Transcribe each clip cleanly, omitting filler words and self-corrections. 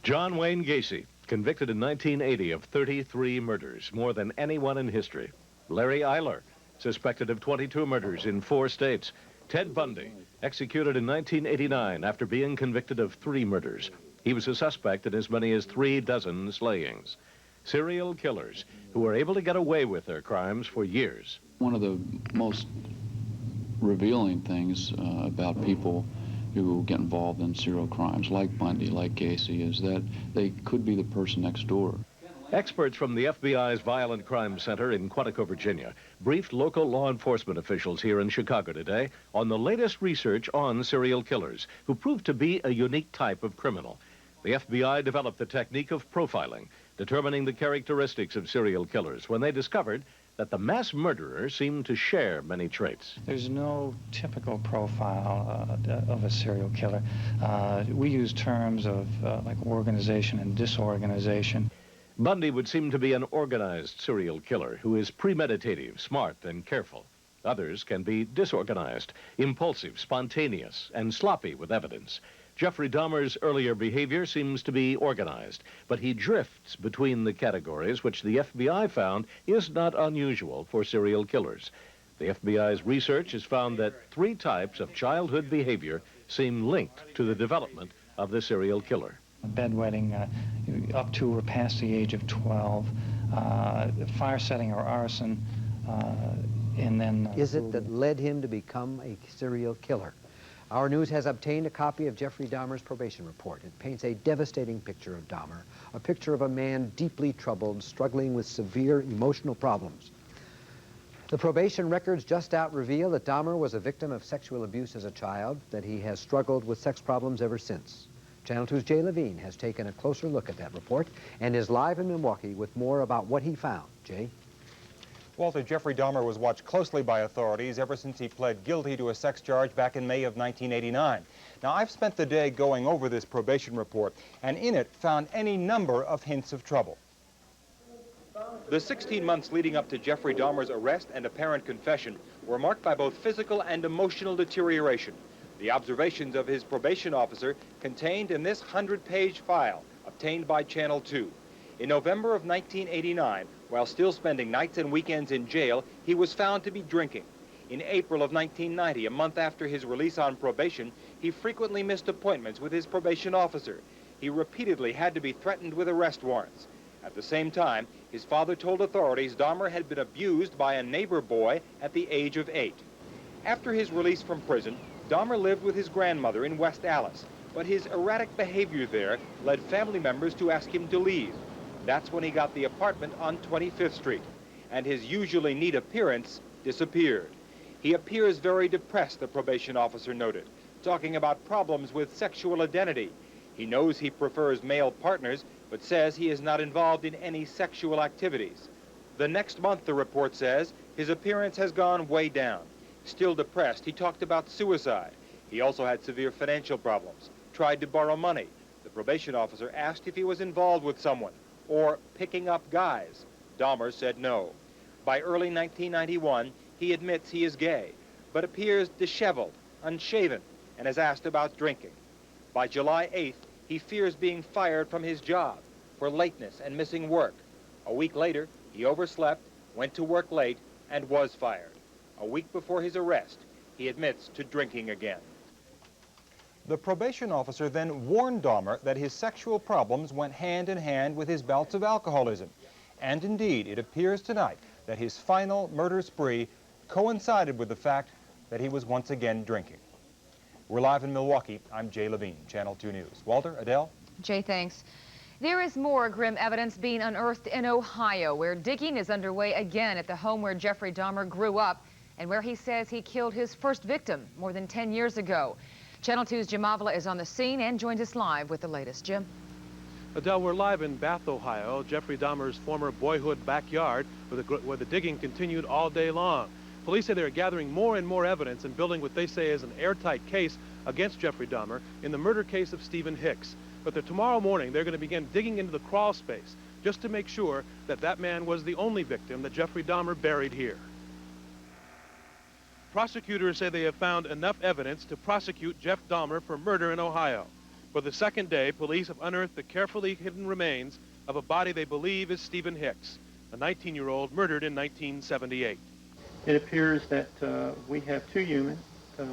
John Wayne Gacy, convicted in 1980 of 33 murders, more than anyone in history. Larry Eiler, suspected of 22 murders in 4 states. Ted Bundy, executed in 1989 after being convicted of 3 murders. He was a suspect in as many as 3 dozen slayings. Serial killers who were able to get away with their crimes for years. One of the most revealing things about people who get involved in serial crimes like Bundy, like Gacy, is that they could be the person next door. Experts from the FBI's Violent Crime Center in Quantico, Virginia, briefed local law enforcement officials here in Chicago today on the latest research on serial killers, who proved to be a unique type of criminal. The FBI developed the technique of profiling, determining the characteristics of serial killers when they discovered that the mass murderer seemed to share many traits. There's no typical profile of a serial killer. We use terms of like organization and disorganization. Bundy would seem to be an organized serial killer who is premeditative, smart, and careful. Others can be disorganized, impulsive, spontaneous, and sloppy with evidence. Jeffrey Dahmer's earlier behavior seems to be organized, but he drifts between the categories, which the FBI found is not unusual for serial killers. The FBI's research has found that 3 types of childhood behavior seem linked to the development of the serial killer. Bedwetting up to or past the age of 12, fire setting or arson, and then... Is it that led him to become a serial killer? Our news has obtained a copy of Jeffrey Dahmer's probation report. It paints a devastating picture of Dahmer, a picture of a man deeply troubled, struggling with severe emotional problems. The probation records just out reveal that Dahmer was a victim of sexual abuse as a child, that he has struggled with sex problems ever since. Channel 2's Jay Levine has taken a closer look at that report and is live in Milwaukee with more about what he found. Jay? Walter, Jeffrey Dahmer was watched closely by authorities ever since he pled guilty to a sex charge back in May of 1989. Now, I've spent the day going over this probation report, and in it found any number of hints of trouble. The 16 months leading up to Jeffrey Dahmer's arrest and apparent confession were marked by both physical and emotional deterioration. The observations of his probation officer contained in this 100-page file obtained by Channel 2. In November of 1989, while still spending nights and weekends in jail, he was found to be drinking. In April of 1990, a month after his release on probation, he frequently missed appointments with his probation officer. He repeatedly had to be threatened with arrest warrants. At the same time, his father told authorities Dahmer had been abused by a neighbor boy at the age of 8. After his release from prison, Dahmer lived with his grandmother in West Allis, but his erratic behavior there led family members to ask him to leave. That's when he got the apartment on 25th Street, and his usually neat appearance disappeared. He appears very depressed, the probation officer noted, talking about problems with sexual identity. He knows he prefers male partners, but says he is not involved in any sexual activities. The next month, the report says, his appearance has gone way down. Still depressed, he talked about suicide. He also had severe financial problems, tried to borrow money. The probation officer asked if he was involved with someone or picking up guys. Dahmer said no. By early 1991, he admits he is gay, but appears disheveled, unshaven, and is asked about drinking. By July 8th, he fears being fired from his job for lateness and missing work. A week later, he overslept, went to work late, and was fired. A week before his arrest, he admits to drinking again. The probation officer then warned Dahmer that his sexual problems went hand in hand with his bouts of alcoholism. And indeed, it appears tonight that his final murder spree coincided with the fact that he was once again drinking. We're live in Milwaukee. I'm Jay Levine, Channel 2 News. Walter, Adele? Jay, thanks. There is more grim evidence being unearthed in Ohio, where digging is underway again at the home where Jeffrey Dahmer grew up and where he says he killed his first victim more than 10 years ago. Channel 2's Jim Avila is on the scene and joins us live with the latest. Jim? Adele, we're live in Bath, Ohio, Jeffrey Dahmer's former boyhood backyard, where the digging continued all day long. Police say they're gathering more and more evidence and building what they say is an airtight case against Jeffrey Dahmer in the murder case of Stephen Hicks. But tomorrow morning, they're going to begin digging into the crawl space just to make sure that that man was the only victim that Jeffrey Dahmer buried here. Prosecutors say they have found enough evidence to prosecute Jeff Dahmer for murder in Ohio. For the second day, police have unearthed the carefully hidden remains of a body they believe is Stephen Hicks, a 19-year-old murdered in 1978. It appears that we have two humans.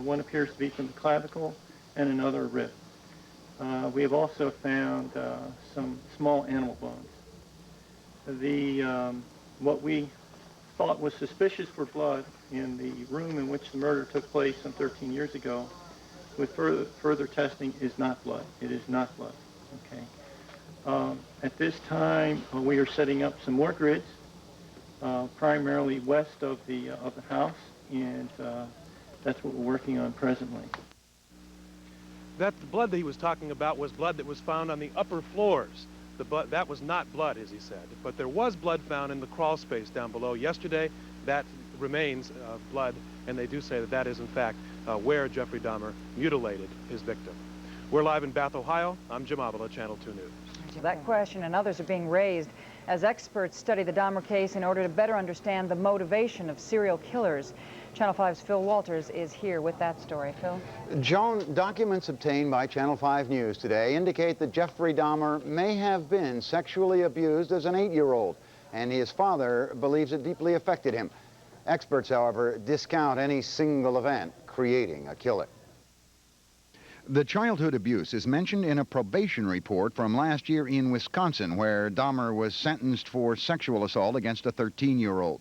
One appears to be from the clavicle and another rib. We have also found some small animal bones. What we thought was suspicious for blood in the room in which the murder took place some 13 years ago, with further testing, is not blood. It is not blood. Okay. At this time, we are setting up some more grids, primarily west of the house, and that's what we're working on presently. That blood that he was talking about was blood that was found on the upper floors. That was not blood, as he said, but there was blood found in the crawl space down below yesterday. That remains blood, and they do say that that is, in fact, where Jeffrey Dahmer mutilated his victim. We're live in Bath, Ohio. I'm Jim Avila, Channel 2 News. That question and others are being raised as experts study the Dahmer case in order to better understand the motivation of serial killers. Channel 5's Phil Walters is here with that story. Phil? Joan, documents obtained by Channel 5 News today indicate that Jeffrey Dahmer may have been sexually abused as an 8-year-old, and his father believes it deeply affected him. Experts, however, discount any single event creating a killer. The childhood abuse is mentioned in a probation report from last year in Wisconsin, where Dahmer was sentenced for sexual assault against a 13-year-old.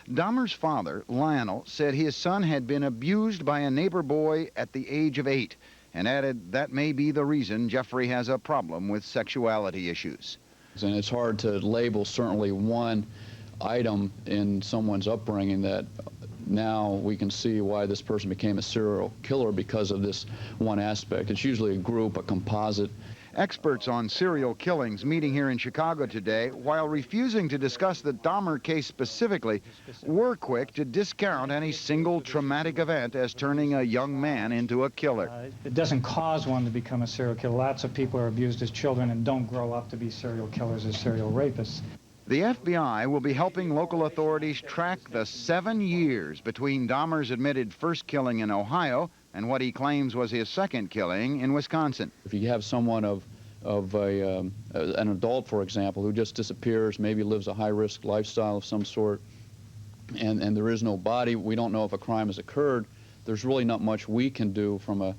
Dahmer's father, Lionel, said his son had been abused by a neighbor boy at the age of 8, and added that may be the reason Jeffrey has a problem with sexuality issues. And it's hard to label certainly one item in someone's upbringing that now we can see why this person became a serial killer because of this one aspect. It's usually a group, a composite. Experts on serial killings meeting here in Chicago today, while refusing to discuss the Dahmer case specifically, were quick to discount any single traumatic event as turning a young man into a killer. It doesn't cause one to become a serial killer. Lots of people are abused as children and don't grow up to be serial killers or serial rapists. The FBI will be helping local authorities track the 7 years between Dahmer's admitted first killing in Ohio and what he claims was his second killing in Wisconsin. If you have someone of an adult, for example, who just disappears, maybe lives a high-risk lifestyle of some sort, and there is no body, we don't know if a crime has occurred, there's really not much we can do from a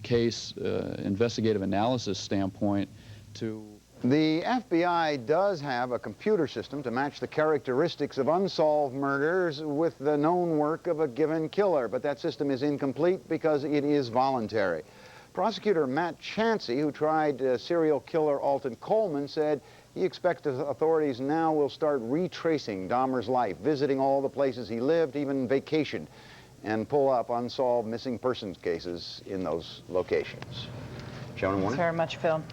case investigative analysis standpoint to... The FBI does have a computer system to match the characteristics of unsolved murders with the known work of a given killer, but that system is incomplete because it is voluntary. Prosecutor Matt Chansey, who tried serial killer Alton Coleman, said he expects authorities now will start retracing Dahmer's life, visiting all the places he lived, even vacationed, and pull up unsolved missing persons cases in those locations. Joan, Thanks very much, Phil.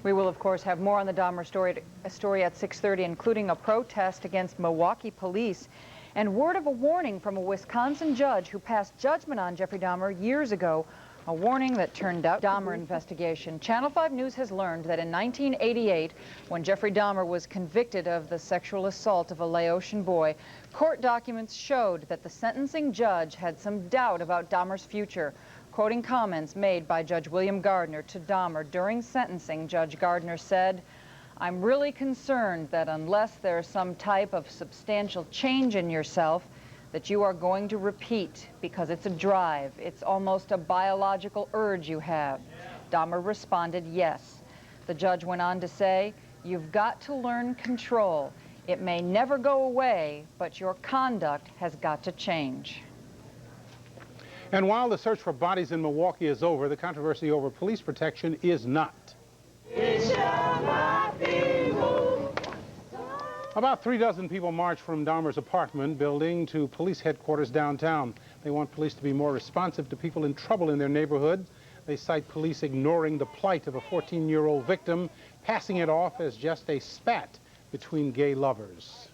We will, of course, have more on the Dahmer story at 6:30, including a protest against Milwaukee police and word of a warning from a Wisconsin judge who passed judgment on Jeffrey Dahmer years ago, a warning that turned out Dahmer investigation. Channel 5 News has learned that in 1988, when Jeffrey Dahmer was convicted of the sexual assault of a Laotian boy, court documents showed that the sentencing judge had some doubt about Dahmer's future. Quoting comments made by Judge William Gardner to Dahmer during sentencing, Judge Gardner said, "I'm really concerned that unless there's some type of substantial change in yourself, that you are going to repeat, because it's a drive. It's almost a biological urge you have." Dahmer responded, yes. The judge went on to say, "You've got to learn control. It may never go away, but your conduct has got to change." And while the search for bodies in Milwaukee is over, the controversy over police protection is not. It shall not be moved. About 36 people marched from Dahmer's apartment building to police headquarters downtown. They want police to be more responsive to people in trouble in their neighborhood. They cite police ignoring the plight of a 14-year-old victim, passing it off as just a spat between gay lovers.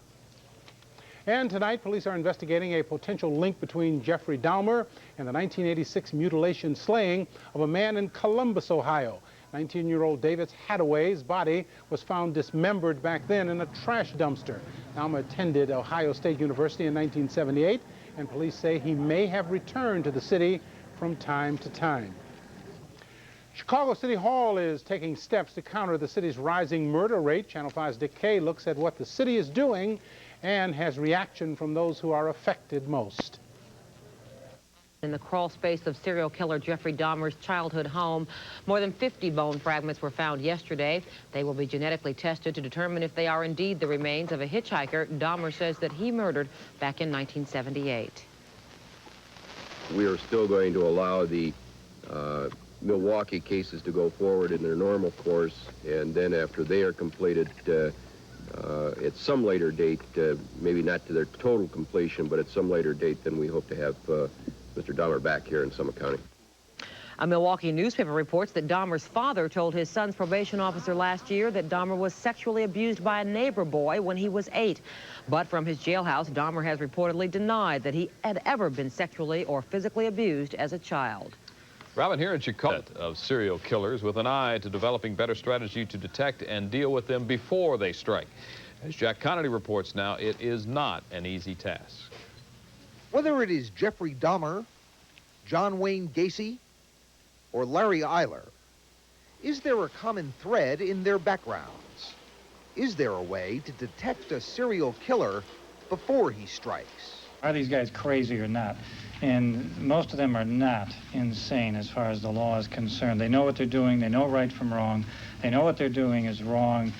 And tonight, police are investigating a potential link between Jeffrey Dahmer and the 1986 mutilation slaying of a man in Columbus, Ohio. 19-year-old David Hadaway's body was found dismembered back then in a trash dumpster. Dahmer attended Ohio State University in 1978, and police say he may have returned to the city from time to time. Chicago City Hall is taking steps to counter the city's rising murder rate. Channel 5's Dick Kay looks at what the city is doing and has reaction from those who are affected most. In the crawl space of serial killer Jeffrey Dahmer's childhood home, more than 50 bone fragments were found yesterday. They will be genetically tested to determine if they are indeed the remains of a hitchhiker Dahmer says that he murdered back in 1978. We are still going to allow the Milwaukee cases to go forward in their normal course, and then after they are completed at some later date, maybe not to their total completion, but at some later date, then we hope to have Mr. Dahmer back here in Summit County. A Milwaukee newspaper reports that Dahmer's father told his son's probation officer last year that Dahmer was sexually abused by a neighbor boy when he was 8. But from his jailhouse, Dahmer has reportedly denied that he had ever been sexually or physically abused as a child. Robin, here in Chicago, of serial killers with an eye to developing better strategy to detect and deal with them before they strike. As Jack Connolly reports now, it is not an easy task. Whether it is Jeffrey Dahmer, John Wayne Gacy, or Larry Eiler, is there a common thread in their backgrounds? Is there a way to detect a serial killer before he strikes? Are these guys crazy or not? And most of them are not insane as far as the law is concerned. They know what they're doing. They know right from wrong. They know what they're doing is wrong.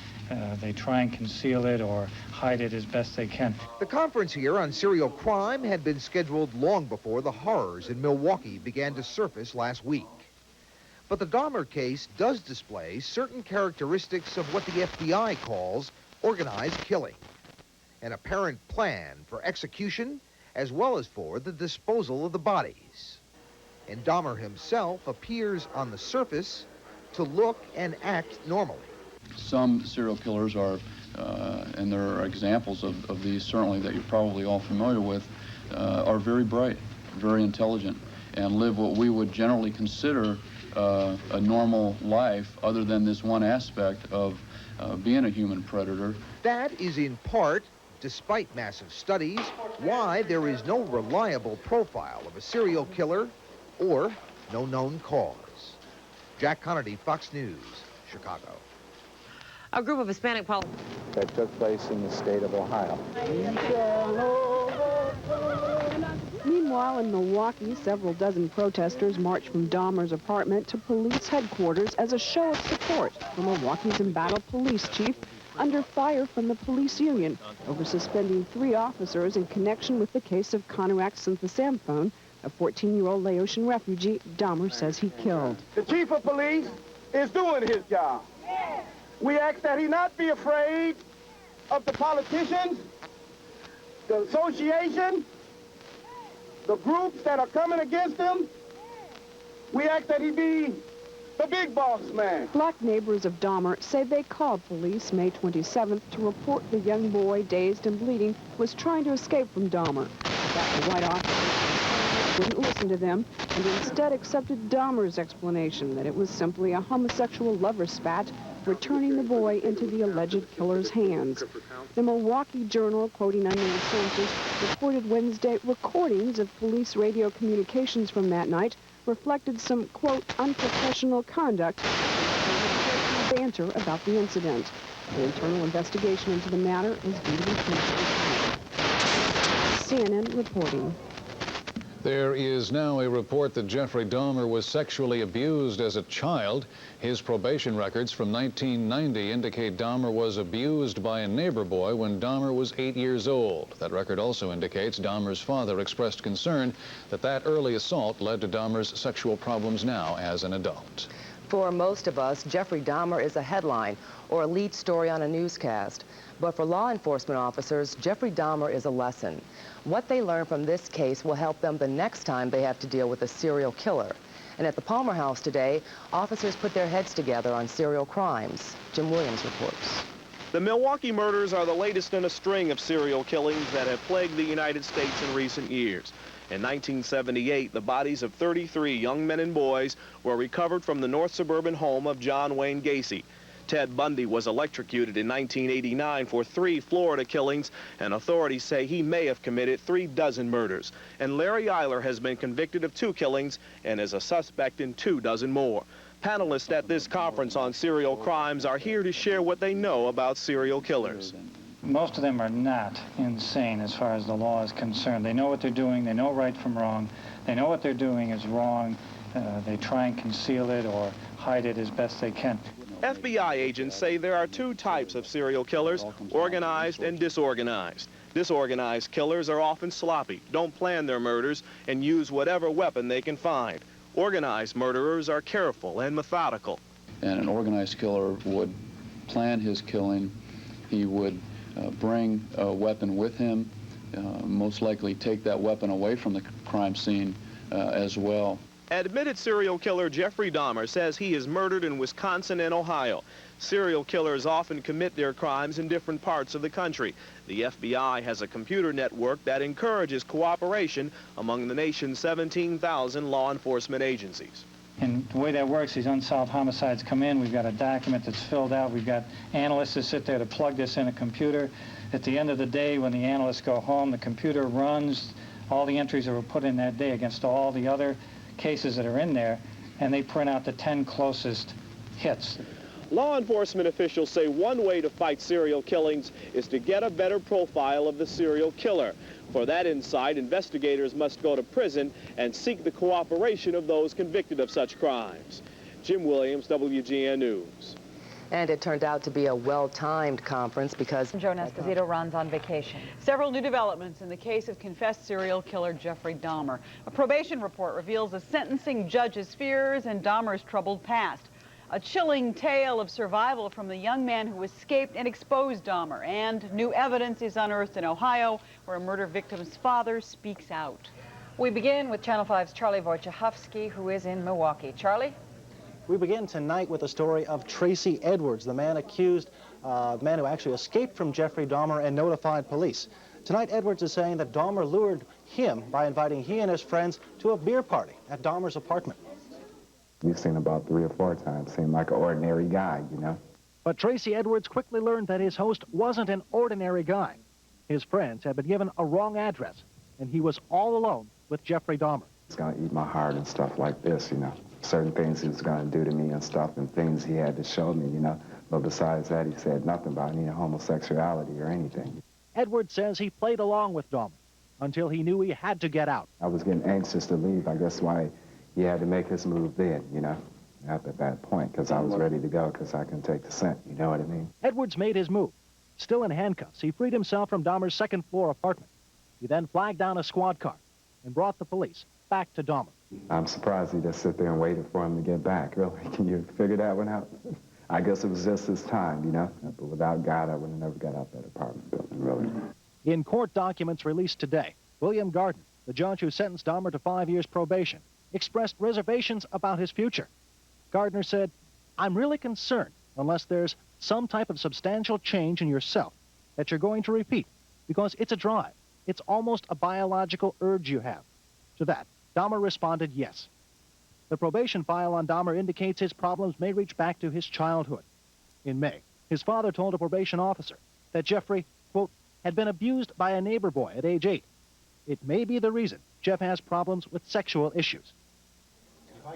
They try and conceal it or hide it as best they can. The conference here on serial crime had been scheduled long before the horrors in Milwaukee began to surface last week. But the Dahmer case does display certain characteristics of what the FBI calls organized killing, an apparent plan for execution as well as for the disposal of the bodies. And Dahmer himself appears on the surface to look and act normally. Some serial killers are, and there are examples of these certainly that you're probably all familiar with, are very bright, very intelligent, and live what we would generally consider a normal life other than this one aspect of being a human predator. That is in part, despite massive studies, why there is no reliable profile of a serial killer or no known cause. Jack Connolly, Fox News, Chicago. A group of Hispanic politicians that took place in the state of Ohio. Meanwhile, in Milwaukee, several dozen protesters marched from Dahmer's apartment to police headquarters as a show of support for Milwaukee's embattled police chief under fire from the police union over suspending 3 officers in connection with the case of Conorak Synthasamphone, a 14-year-old Laotian refugee Dahmer says he killed. The chief of police is doing his job. We ask that he not be afraid of the politicians, the association, the groups that are coming against him. We ask that he be the big boss man. Black neighbors of Dahmer say they called police May 27th to report the young boy, dazed and bleeding, was trying to escape from Dahmer. But the white officer wouldn't listen to them and instead accepted Dahmer's explanation that it was simply a homosexual lover spat returning the boy into the alleged killer's hands. The Milwaukee Journal, quoting unnamed sources, reported Wednesday recordings of police radio communications from that night reflected some, quote, unprofessional conduct and banter about the incident. An internal investigation into the matter is due to be finished. CNN reporting. There is now a report that Jeffrey Dahmer was sexually abused as a child. His probation records from 1990 indicate Dahmer was abused by a neighbor boy when Dahmer was 8 years old. That record also indicates Dahmer's father expressed concern that that early assault led to Dahmer's sexual problems now as an adult. For most of us, Jeffrey Dahmer is a headline or a lead story on a newscast. But for law enforcement officers, Jeffrey Dahmer is a lesson. What they learn from this case will help them the next time they have to deal with a serial killer. And at the Palmer House today, officers put their heads together on serial crimes. Jim Williams reports. The Milwaukee murders are the latest in a string of serial killings that have plagued the United States in recent years. In 1978, the bodies of 33 young men and boys were recovered from the north suburban home of John Wayne Gacy. Ted Bundy was electrocuted in 1989 for 3 Florida killings, and authorities say he may have committed 36 murders. And Larry Eiler has been convicted of 2 killings and is a suspect in 24 more. Panelists at this conference on serial crimes are here to share what they know about serial killers. Most of them are not insane as far as the law is concerned. They know what they're doing. They know right from wrong. They know what they're doing is wrong. They try and conceal it or hide it as best they can. FBI agents say there are two types of serial killers, organized and disorganized. Disorganized killers are often sloppy, don't plan their murders, and use whatever weapon they can find. Organized murderers are careful and methodical. And an organized killer would plan his killing. He would bring a weapon with him, most likely take that weapon away from the crime scene as well. Admitted serial killer Jeffrey Dahmer says he is murdered in Wisconsin and Ohio. Serial killers often commit their crimes in different parts of the country. The FBI has a computer network that encourages cooperation among the nation's 17,000 law enforcement agencies. And the way that works, these unsolved homicides come in, we've got a document that's filled out, we've got analysts that sit there to plug this in a computer. At the end of the day, when the analysts go home, the computer runs all the entries that were put in that day against all the other cases that are in there, and they print out the 10 closest hits. Law enforcement officials say one way to fight serial killings is to get a better profile of the serial killer. For that insight, investigators must go to prison and seek the cooperation of those convicted of such crimes. Jim Williams, WGN News. And it turned out to be a well-timed conference because Joan Esposito runs on vacation. Several new developments in the case of confessed serial killer Jeffrey Dahmer. A probation report reveals a sentencing judge's fears and Dahmer's troubled past. A chilling tale of survival from the young man who escaped and exposed Dahmer. And new evidence is unearthed in Ohio, where a murder victim's father speaks out. We begin with Channel 5's Charlie Wojciechowski, who is in Milwaukee. Charlie? We begin tonight with the story of Tracy Edwards, the man accused, the man who actually escaped from Jeffrey Dahmer and notified police. Tonight, Edwards is saying that Dahmer lured him by inviting he and his friends to a beer party at Dahmer's apartment. We've seen about 3 or 4 times. Seemed like an ordinary guy, you know. But Tracy Edwards quickly learned that his host wasn't an ordinary guy. His friends had been given a wrong address, and he was all alone with Jeffrey Dahmer. It's going to eat my heart and stuff like this, you know. Certain things he was going to do to me and stuff and things he had to show me, you know. But besides that, he said nothing about any homosexuality or anything. Edwards says he played along with Dahmer until he knew he had to get out. I was getting anxious to leave. I guess why he had to make his move then, you know, at that point, because I was ready to go because I can take the scent, you know what I mean? Edwards made his move. Still in handcuffs, he freed himself from Dahmer's second-floor apartment. He then flagged down a squad car and brought the police back to Dahmer. I'm surprised he just sit there and waited for him to get back, really. Can you figure that one out? I guess it was just his time, you know? But without God, I would have never got out that apartment building, really. In court documents released today, William Gardner, the judge who sentenced Dahmer to 5 years probation, expressed reservations about his future. Gardner said, "I'm really concerned unless there's some type of substantial change in yourself that you're going to repeat, because it's a drive. It's almost a biological urge you have." To that, Dahmer responded yes. The probation file on Dahmer indicates his problems may reach back to his childhood. In May, his father told a probation officer that Jeffrey, quote, had been abused by a neighbor boy at age 8. It may be the reason Jeff has problems with sexual issues.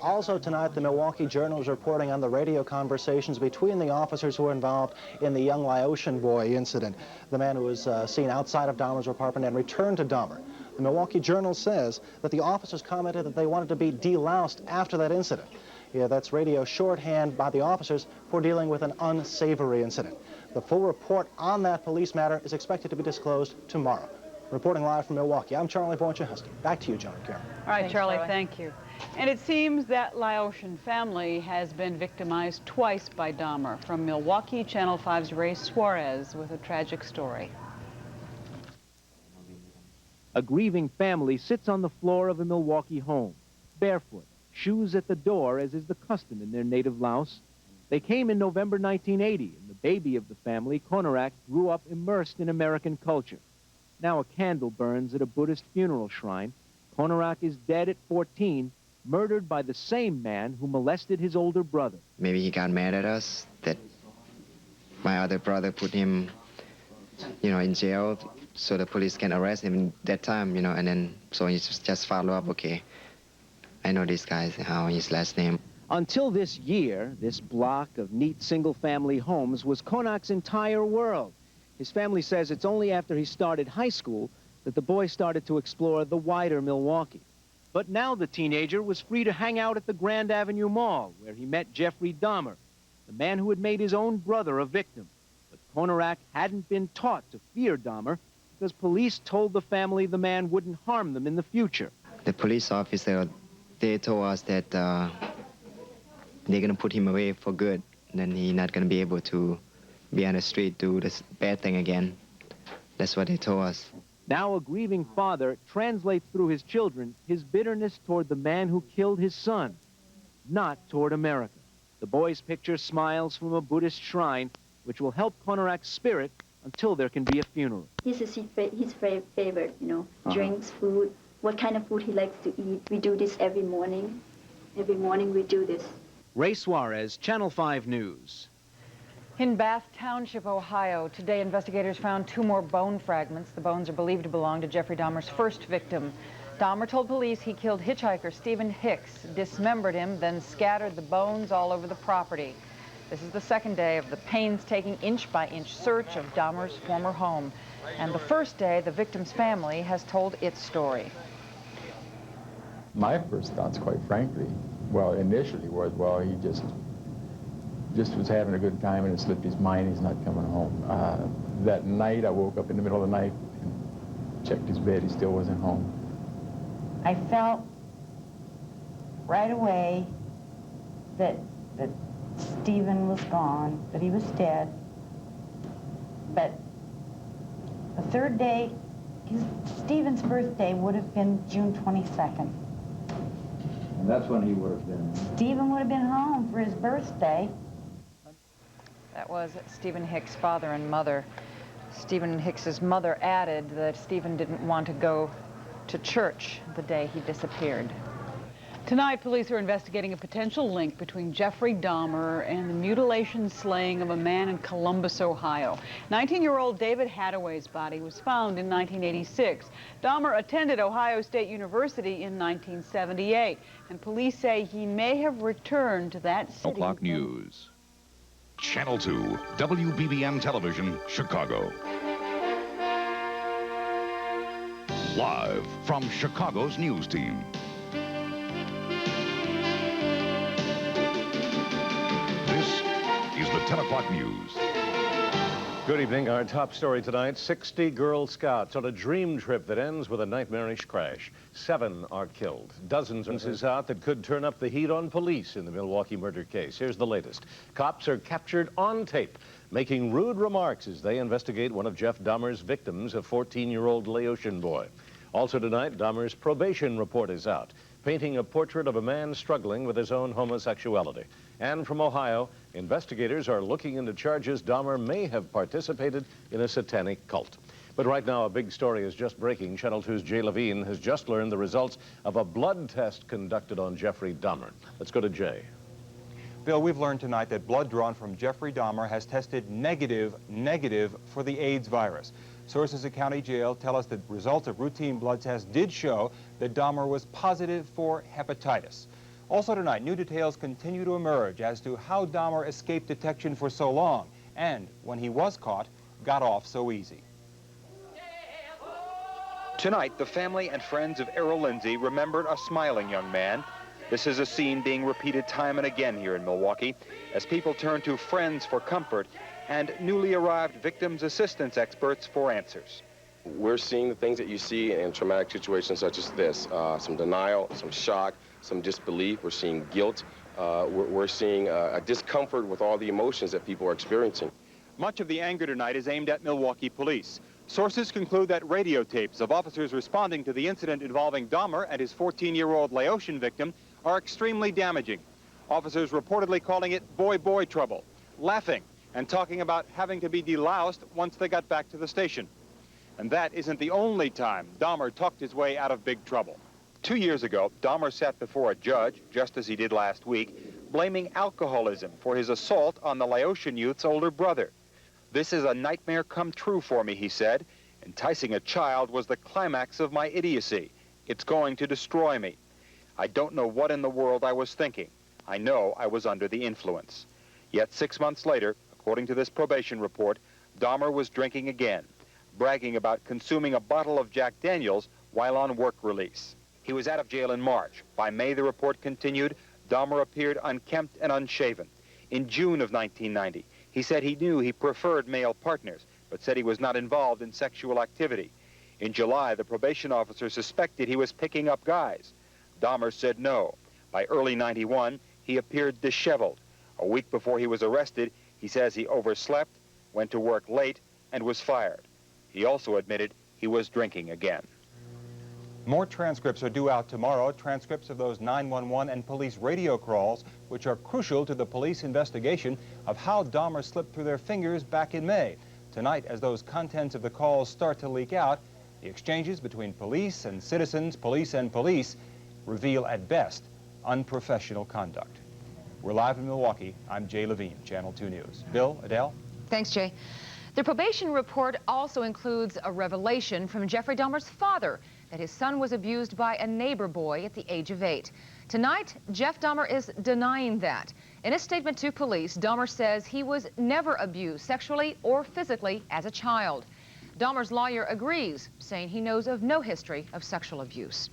Also tonight, the Milwaukee Journal is reporting on the radio conversations between the officers who were involved in the young Laotian boy incident, the man who was seen outside of Dahmer's apartment and returned to Dahmer. The Milwaukee Journal says that the officers commented that they wanted to be deloused after that incident. Yeah, that's radio shorthand by the officers for dealing with an unsavory incident. The full report on that police matter is expected to be disclosed tomorrow. Reporting live from Milwaukee, I'm Charlie Wojciechowski. Back to you, John and Karen. All right, Charlie, thank you. And it seems that Laotian family has been victimized twice by Dahmer. From Milwaukee, Channel 5's Ray Suarez with a tragic story. A grieving family sits on the floor of a Milwaukee home, barefoot, shoes at the door, as is the custom in their native Laos. They came in November 1980, and the baby of the family, Konarak, grew up immersed in American culture. Now a candle burns at a Buddhist funeral shrine. Konarak is dead at 14, murdered by the same man who molested his older brother. Maybe he got mad at us that my other brother put him, in jail so the police can arrest him in that time, and then so he just follow up, okay, I know this guy, how his last name. Until this year, this block of neat single-family homes was Konak's entire world. His family says it's only after he started high school that the boy started to explore the wider Milwaukee. But now the teenager was free to hang out at the Grand Avenue Mall, where he met Jeffrey Dahmer, the man who had made his own brother a victim. But Konarak hadn't been taught to fear Dahmer because police told the family the man wouldn't harm them in the future. The police officer, they told us that they're going to put him away for good. And then he's not going to be able to be on the street, do this bad thing again. That's what they told us. Now a grieving father translates through his children his bitterness toward the man who killed his son, not toward America. The boy's picture smiles from a Buddhist shrine, which will help Konarak's spirit until there can be a funeral. This is his favorite, drinks, food, what kind of food he likes to eat. We do this every morning. Every morning we do this. Ray Suarez, Channel 5 News. In Bath Township, Ohio, today investigators found 2 more bone fragments. The bones are believed to belong to Jeffrey Dahmer's first victim. Dahmer told police he killed hitchhiker Stephen Hicks, dismembered him, then scattered the bones all over the property. This is the second day of the painstaking inch-by-inch search of Dahmer's former home. And the first day the victim's family has told its story. My first thoughts, quite frankly, well, initially was, well, he just was having a good time and it slipped his mind he's not coming home. That night I woke up in the middle of the night and checked his bed, he still wasn't home. I felt right away that Stephen was gone, that he was dead. But the third day, Stephen's birthday would have been June 22nd. And that's when he would have been. Stephen would have been home for his birthday. That was Stephen Hicks' father and mother. Stephen Hicks's mother added that Stephen didn't want to go to church the day he disappeared. Tonight, police are investigating a potential link between Jeffrey Dahmer and the mutilation slaying of a man in Columbus, Ohio. 19-year-old David Hadaway's body was found in 1986. Dahmer attended Ohio State University in 1978, and police say he may have returned to that city. O'clock News. Channel 2, WBBM Television, Chicago. Live from Chicago's news team. This is the 10 o'clock news. Good evening. Our top story tonight, 60 Girl Scouts on a dream trip that ends with a nightmarish crash. 7 are killed. Dozens is out that could turn up the heat on police in the Milwaukee murder case. Here's the latest. Cops are captured on tape, making rude remarks as they investigate one of Jeff Dahmer's victims, a 14-year-old Laotian boy. Also tonight, Dahmer's probation report is out, painting a portrait of a man struggling with his own homosexuality. And from Ohio, investigators are looking into charges Dahmer may have participated in a satanic cult. But right now, a big story is just breaking. Channel 2's Jay Levine has just learned the results of a blood test conducted on Jeffrey Dahmer. Let's go to Jay. Bill, we've learned tonight that blood drawn from Jeffrey Dahmer has tested negative for the AIDS virus. Sources at County Jail tell us that results of routine blood tests did show that Dahmer was positive for hepatitis. Also tonight, new details continue to emerge as to how Dahmer escaped detection for so long and, when he was caught, got off so easy. Tonight, the family and friends of Errol Lindsay remembered a smiling young man. This is a scene being repeated time and again here in Milwaukee as people turn to friends for comfort and newly arrived victims assistance experts for answers. We're seeing the things that you see in traumatic situations such as this, some denial, some shock, some disbelief. We're seeing guilt. We're seeing a discomfort with all the emotions that people are experiencing. Much of the anger tonight is aimed at Milwaukee police. Sources conclude that radio tapes of officers responding to the incident involving Dahmer and his 14-year-old Laotian victim are extremely damaging. Officers reportedly calling it boy-boy trouble, laughing, and talking about having to be deloused once they got back to the station. And that isn't the only time Dahmer talked his way out of big trouble. 2 years ago, Dahmer sat before a judge, just as he did last week, blaming alcoholism for his assault on the Laotian youth's older brother. "This is a nightmare come true for me," he said. "Enticing a child was the climax of my idiocy. It's going to destroy me. I don't know what in the world I was thinking. I know I was under the influence. Yet 6 months later, according to this probation report, Dahmer was drinking again, bragging about consuming a bottle of Jack Daniels while on work release. He was out of jail in March. By May, the report continued, Dahmer appeared unkempt and unshaven. In June of 1990, he said he knew he preferred male partners, but said he was not involved in sexual activity. In July, the probation officer suspected he was picking up guys. Dahmer said no. By early '91, he appeared disheveled. A week before he was arrested, he says he overslept, went to work late, and was fired. He also admitted he was drinking again. More transcripts are due out tomorrow, transcripts of those 911 and police radio calls, which are crucial to the police investigation of how Dahmer slipped through their fingers back in May. Tonight, as those contents of the calls start to leak out, the exchanges between police and citizens, police and police, reveal at best unprofessional conduct. We're live in Milwaukee. I'm Jay Levine, Channel 2 News. Bill, Adele? Thanks, Jay. The probation report also includes a revelation from Jeffrey Dahmer's father that his son was abused by a neighbor boy at the age of 8. Tonight, Jeff Dahmer is denying that. In a statement to police, Dahmer says he was never abused sexually or physically as a child. Dahmer's lawyer agrees, saying he knows of no history of sexual abuse.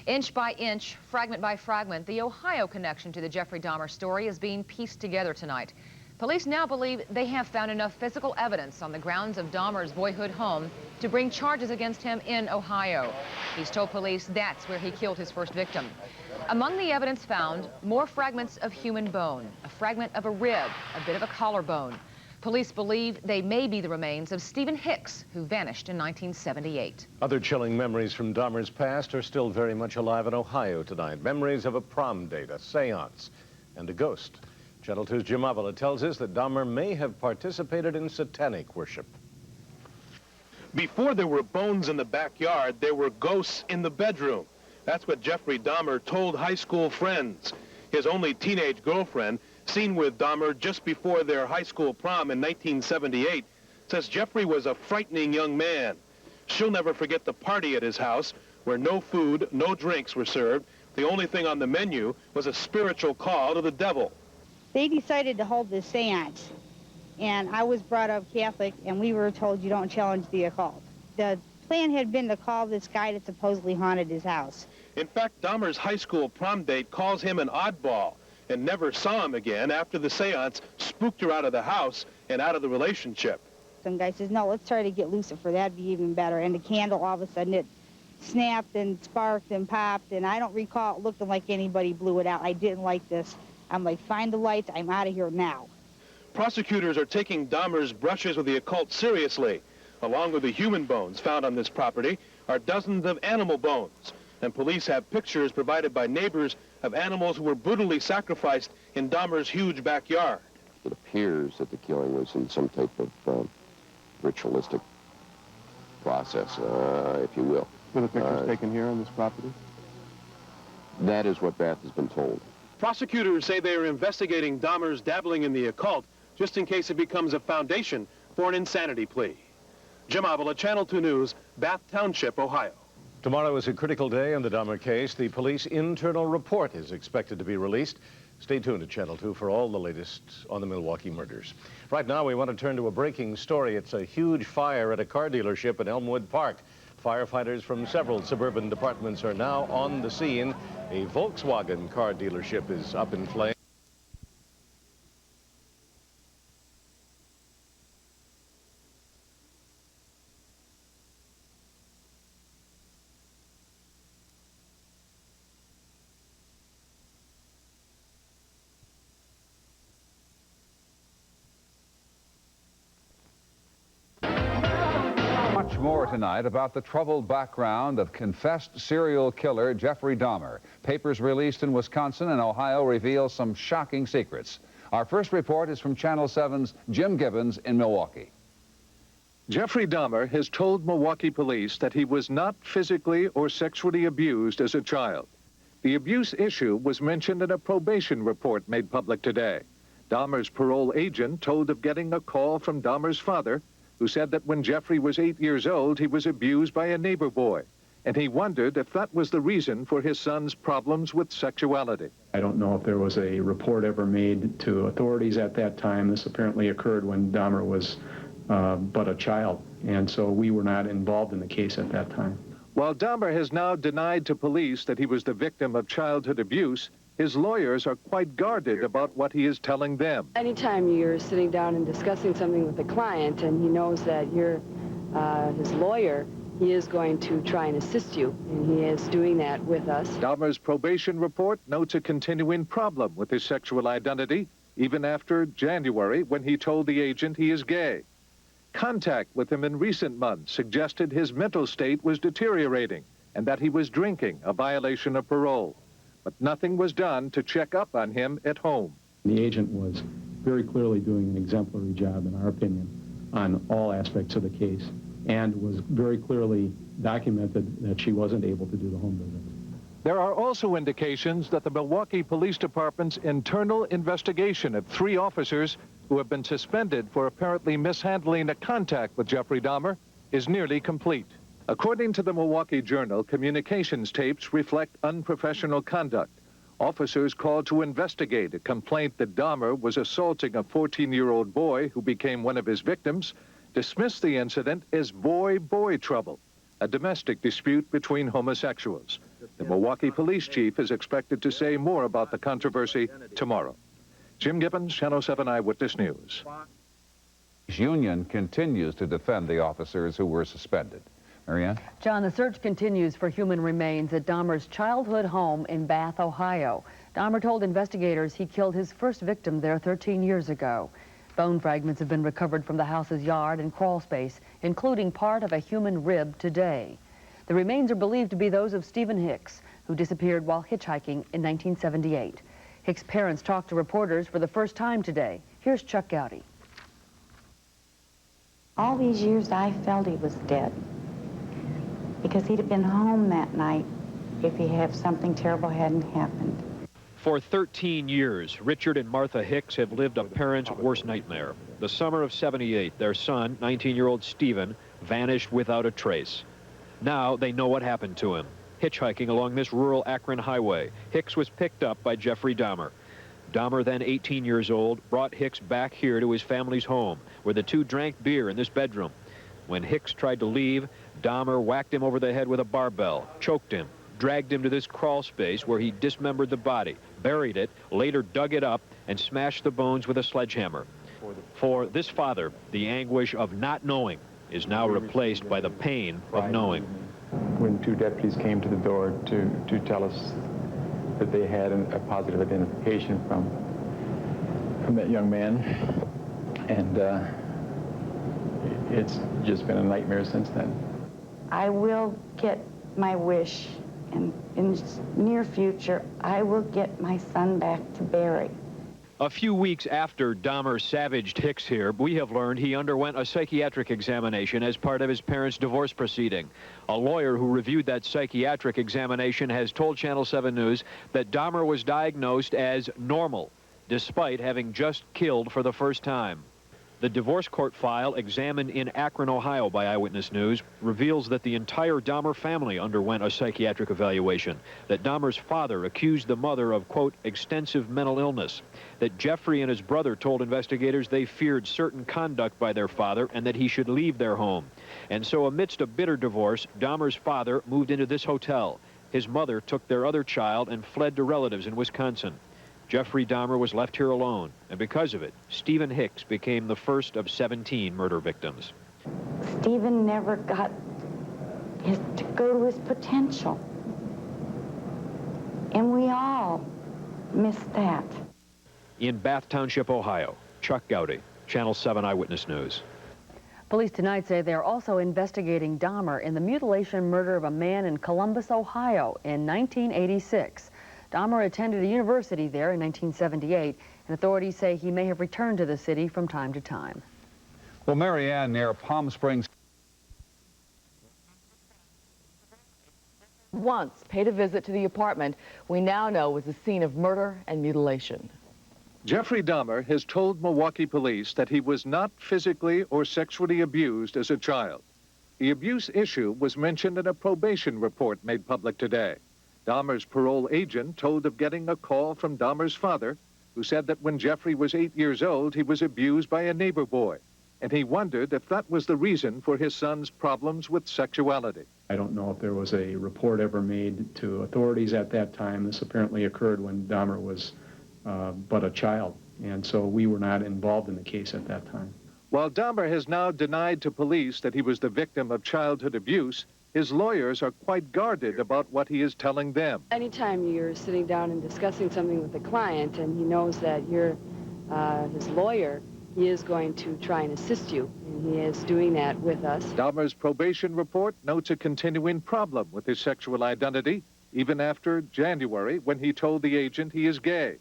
Inch by inch, fragment by fragment, the Ohio connection to the Jeffrey Dahmer story is being pieced together tonight. Police now believe they have found enough physical evidence on the grounds of Dahmer's boyhood home to bring charges against him in Ohio. He's told police that's where he killed his first victim. Among the evidence found, more fragments of human bone, a fragment of a rib, a bit of a collarbone. Police believe they may be the remains of Stephen Hicks, who vanished in 1978. Other chilling memories from Dahmer's past are still very much alive in Ohio tonight. Memories of a prom date, a seance, and a ghost. Channel 2's Jim Avila tells us that Dahmer may have participated in satanic worship. Before there were bones in the backyard, there were ghosts in the bedroom. That's what Jeffrey Dahmer told high school friends. His only teenage girlfriend, seen with Dahmer just before their high school prom in 1978, says Jeffrey was a frightening young man. She'll never forget the party at his house where no food, no drinks were served. The only thing on the menu was a spiritual call to the devil. They decided to hold this seance, and I was brought up Catholic, and we were told you don't challenge the occult. The plan had been to call this guy that supposedly haunted his house. In fact, Dahmer's high school prom date calls him an oddball and never saw him again after the seance spooked her out of the house and out of the relationship. Some guy says, no, let's try to get Lucifer, that'd be even better. And the candle, all of a sudden, it snapped and sparked and popped, and I don't recall it looking like anybody blew it out. I didn't like this. I'm like, find the lights, I'm out of here now. Prosecutors are taking Dahmer's brushes with the occult seriously. Along with the human bones found on this property are dozens of animal bones. And police have pictures provided by neighbors of animals who were brutally sacrificed in Dahmer's huge backyard. It appears that the killing was in some type of ritualistic process, if you will. Were the pictures taken here on this property? That is what Beth has been told. Prosecutors say they are investigating Dahmer's dabbling in the occult just in case it becomes a foundation for an insanity plea. Jim Avila, Channel 2 News, Bath Township, Ohio. Tomorrow is a critical day in the Dahmer case. The police internal report is expected to be released. Stay tuned to Channel 2 for all the latest on the Milwaukee murders. Right now, we want to turn to a breaking story. It's a huge fire at a car dealership in Elmwood Park. Firefighters from several suburban departments are now on the scene. A Volkswagen car dealership is up in flames. Much more tonight about the troubled background of confessed serial killer Jeffrey Dahmer. Papers released in Wisconsin and Ohio reveal some shocking secrets. Our first report is from Channel 7's Jim Gibbons in Milwaukee. Jeffrey Dahmer has told Milwaukee police that he was not physically or sexually abused as a child. The abuse issue was mentioned in a probation report made public today. Dahmer's parole agent told of getting a call from Dahmer's father, who said that when Jeffrey was 8 years old, he was abused by a neighbor boy. and he wondered if that was the reason for his son's problems with sexuality. I don't know if there was a report ever made to authorities at that time. This apparently occurred when Dahmer was but a child, and so we were not involved in the case at that time. While Dahmer has now denied to police that he was the victim of childhood abuse, his lawyers are quite guarded about what he is telling them. Anytime you're sitting down and discussing something with a client and he knows that you're his lawyer, he is going to try and assist you, and he is doing that with us. Dahmer's probation report notes a continuing problem with his sexual identity, even after January, when he told the agent he is gay. Contact with him in recent months suggested his mental state was deteriorating and that he was drinking, a violation of parole. But nothing was done to check up on him at home. The agent was very clearly doing an exemplary job, in our opinion, on all aspects of the case, and was very clearly documented that she wasn't able to do the home visits. There are also indications that the Milwaukee Police Department's internal investigation of 3 officers who have been suspended for apparently mishandling a contact with Jeffrey Dahmer is nearly complete. According to the Milwaukee Journal, communications tapes reflect unprofessional conduct. Officers called to investigate a complaint that Dahmer was assaulting a 14-year-old boy who became one of his victims dismissed the incident as boy-boy trouble, a domestic dispute between homosexuals. The Milwaukee police chief is expected to say more about the controversy tomorrow. Jim Gibbons, Channel 7 Eyewitness News. Union continues to defend the officers who were suspended. Marianne? John, the search continues for human remains at Dahmer's childhood home in Bath, Ohio. Dahmer told investigators he killed his first victim there 13 years ago. Bone fragments have been recovered from the house's yard and crawl space, including part of a human rib today. The remains are believed to be those of Stephen Hicks, who disappeared while hitchhiking in 1978. Hicks' parents talked to reporters for the first time today. Here's Chuck Gowdy. All these years I felt he was dead, because he'd have been home that night if something terrible hadn't happened. For 13 years, Richard and Martha Hicks have lived a parent's worst nightmare. The summer of '78, their son, 19-year-old Stephen, vanished without a trace. Now they know what happened to him. Hitchhiking along this rural Akron highway, Hicks was picked up by Jeffrey Dahmer. Dahmer, then 18 years old, brought Hicks back here to his family's home, where the two drank beer in this bedroom. When Hicks tried to leave, Dahmer whacked him over the head with a barbell, choked him, dragged him to this crawl space where he dismembered the body, buried it, later dug it up, and smashed the bones with a sledgehammer. For this father, the anguish of not knowing is now replaced by the pain of knowing. When 2 deputies came to the door to tell us that they had a positive identification from that young man, and it's just been a nightmare since then. I will get my wish, and in the near future, I will get my son back to Barry. A few weeks after Dahmer savaged Hicks here, we have learned he underwent a psychiatric examination as part of his parents' divorce proceeding. A lawyer who reviewed that psychiatric examination has told Channel 7 News that Dahmer was diagnosed as normal, despite having just killed for the first time. The divorce court file examined in Akron, Ohio by Eyewitness News reveals that the entire Dahmer family underwent a psychiatric evaluation, that Dahmer's father accused the mother of, quote, extensive mental illness, that Jeffrey and his brother told investigators they feared certain conduct by their father and that he should leave their home. And so amidst a bitter divorce, Dahmer's father moved into this hotel. His mother took their other child and fled to relatives in Wisconsin. Jeffrey Dahmer was left here alone, and because of it, Stephen Hicks became the first of 17 murder victims. Stephen never got to go to his potential. And we all missed that. In Bath Township, Ohio, Chuck Gowdy, Channel 7 Eyewitness News. Police tonight say they're also investigating Dahmer in the mutilation murder of a man in Columbus, Ohio in 1986. Dahmer attended a university there in 1978, and authorities say he may have returned to the city from time to time. Well, Marianne, near Palm Springs. Once paid a visit to the apartment we now know was a scene of murder and mutilation. Jeffrey Dahmer has told Milwaukee police that he was not physically or sexually abused as a child. The abuse issue was mentioned in a probation report made public today. Dahmer's parole agent told of getting a call from Dahmer's father, who said that when Jeffrey was 8 years old, he was abused by a neighbor boy, and he wondered if that was the reason for his son's problems with sexuality. I don't know if there was a report ever made to authorities at that time. This apparently occurred when Dahmer was but a child, and so we were not involved in the case at that time. While Dahmer has now denied to police that he was the victim of childhood abuse, his lawyers are quite guarded about what he is telling them. Anytime you're sitting down and discussing something with a client and he knows that you're his lawyer, he is going to try and assist you, and he is doing that with us. Dahmer's probation report notes a continuing problem with his sexual identity, even after January, when he told the agent he is gay.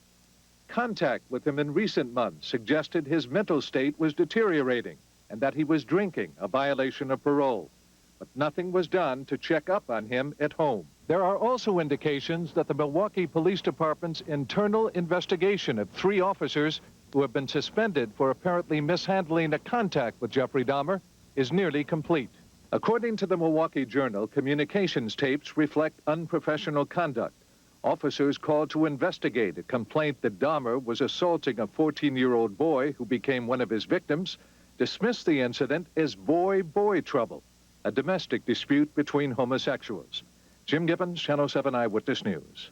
Contact with him in recent months suggested his mental state was deteriorating and that he was drinking, a violation of parole. But nothing was done to check up on him at home. There are also indications that the Milwaukee Police Department's internal investigation of 3 officers who have been suspended for apparently mishandling a contact with Jeffrey Dahmer is nearly complete. According to the Milwaukee Journal, communications tapes reflect unprofessional conduct. Officers called to investigate a complaint that Dahmer was assaulting a 14-year-old boy who became one of his victims, dismissed the incident as boy-boy trouble, a domestic dispute between homosexuals. Jim Gibbons, Channel 7 Eyewitness News.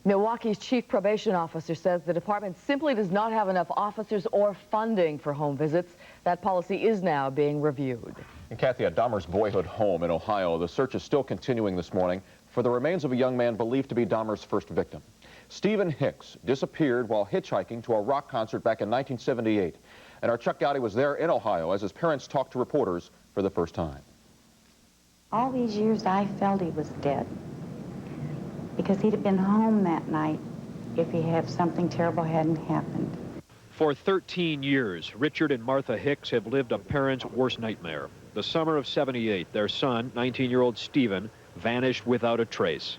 Milwaukee's chief probation officer says the department simply does not have enough officers or funding for home visits. That policy is now being reviewed. And Kathy, at Dahmer's boyhood home in Ohio, the search is still continuing this morning for the remains of a young man believed to be Dahmer's first victim. Stephen Hicks disappeared while hitchhiking to a rock concert back in 1978. And our Chuck Gowdy was there in Ohio as his parents talked to reporters for the first time. All these years I felt he was dead because he'd have been home that night if he had something terrible hadn't happened. For 13 years, Richard and Martha Hicks have lived a parent's worst nightmare. The summer of '78, their son, 19-year-old Stephen, vanished without a trace.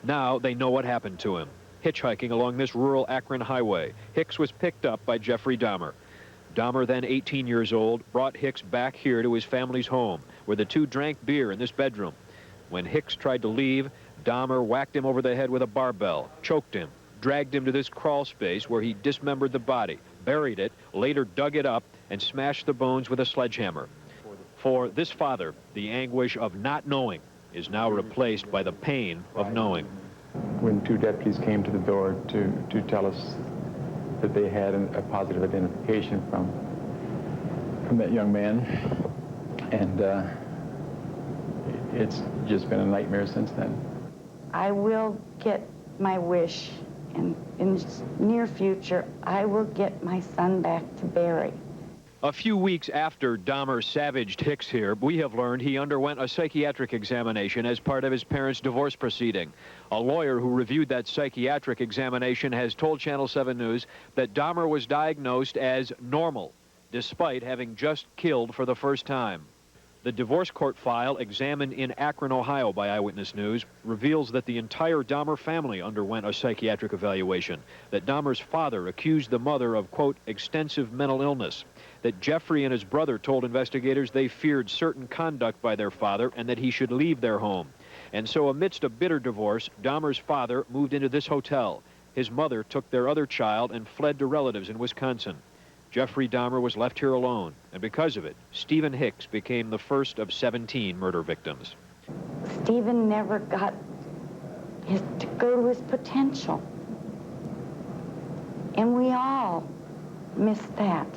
Now they know what happened to him. Hitchhiking along this rural Akron highway, Hicks was picked up by Jeffrey Dahmer. Dahmer, then 18 years old, brought Hicks back here to his family's home, where the two drank beer in this bedroom. When Hicks tried to leave, Dahmer whacked him over the head with a barbell, choked him, dragged him to this crawl space where he dismembered the body, buried it, later dug it up, and smashed the bones with a sledgehammer. For this father, the anguish of not knowing is now replaced by the pain of knowing. When 2 deputies came to the door to tell us that they had a positive identification from that young man, and it's just been a nightmare since then. I will get my wish, and in the near future, I will get my son back to Barry. A few weeks after Dahmer savaged Hicks here, we have learned he underwent a psychiatric examination as part of his parents' divorce proceeding. A lawyer who reviewed that psychiatric examination has told Channel 7 News that Dahmer was diagnosed as normal, despite having just killed for the first time. The divorce court file examined in Akron, Ohio by Eyewitness News reveals that the entire Dahmer family underwent a psychiatric evaluation, that Dahmer's father accused the mother of, quote, extensive mental illness, that Jeffrey and his brother told investigators they feared certain conduct by their father and that he should leave their home. And so amidst a bitter divorce, Dahmer's father moved into this hotel. His mother took their other child and fled to relatives in Wisconsin. Jeffrey Dahmer was left here alone, and because of it, Stephen Hicks became the first of 17 murder victims. Stephen never got to go to his potential. And we all missed that.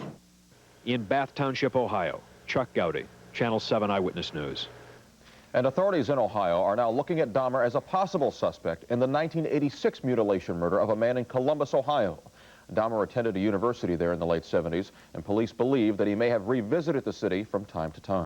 In Bath Township, Ohio, Chuck Gowdy, Channel 7 Eyewitness News. And authorities in Ohio are now looking at Dahmer as a possible suspect in the 1986 mutilation murder of a man in Columbus, Ohio. Dahmer attended a university there in the late 70s, and police believe that he may have revisited the city from time to time.